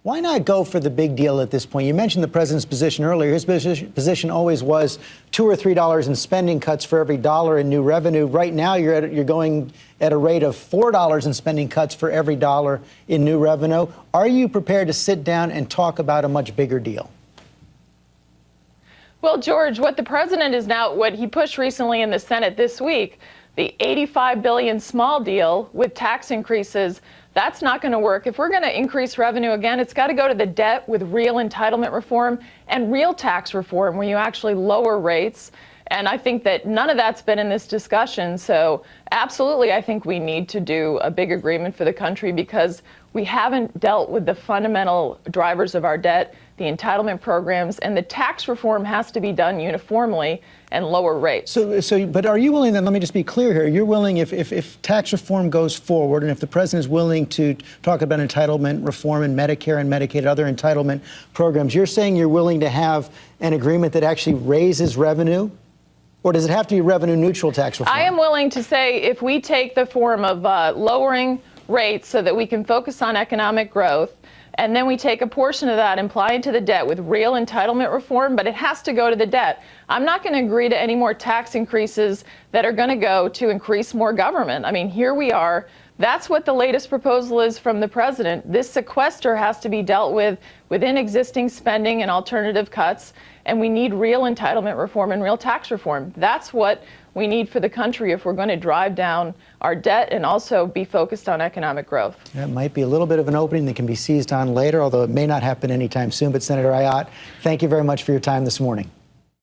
Why not go for the big deal at this point? You mentioned the president's position earlier. His position always was $2 or $3 in spending cuts for every dollar in new revenue. Right now, you're going at a rate of $4 in spending cuts for every dollar in new revenue. Are you prepared to sit down and talk about a much bigger deal? Well, George, what the president is now, what he pushed recently in the Senate this week, the $85 billion small deal with tax increases, that's not going to work. If we're going to increase revenue again, it's got to go to the debt with real entitlement reform and real tax reform where you actually lower rates. And I think that none of that's been in this discussion. So absolutely, I think we need to do a big agreement for the country because we haven't dealt with the fundamental drivers of our debt, the entitlement programs, and the tax reform has to be done uniformly and lower rates. But are you willing, then, let me just be clear here, you're willing, if tax reform goes forward and if the president is willing to talk about entitlement reform and Medicare and Medicaid, other entitlement programs, you're saying you're willing to have an agreement that actually raises revenue? Or does it have to be revenue neutral tax reform? I am willing to say if we take the form of lowering rates so that we can focus on economic growth, and then we take a portion of that and apply it to the debt with real entitlement reform, but it has to go to the debt. I'm not going to agree to any more tax increases that are going to go to increase more government. I mean, here we are. That's what the latest proposal is from the president. This sequester has to be dealt with within existing spending and alternative cuts, and we need real entitlement reform and real tax reform. That's what we need for the country if we're going to drive down our debt and also be focused on economic growth. That might be a little bit of an opening that can be seized on later, although it may not happen anytime soon. But Senator Ayotte, thank you very much for your time this morning.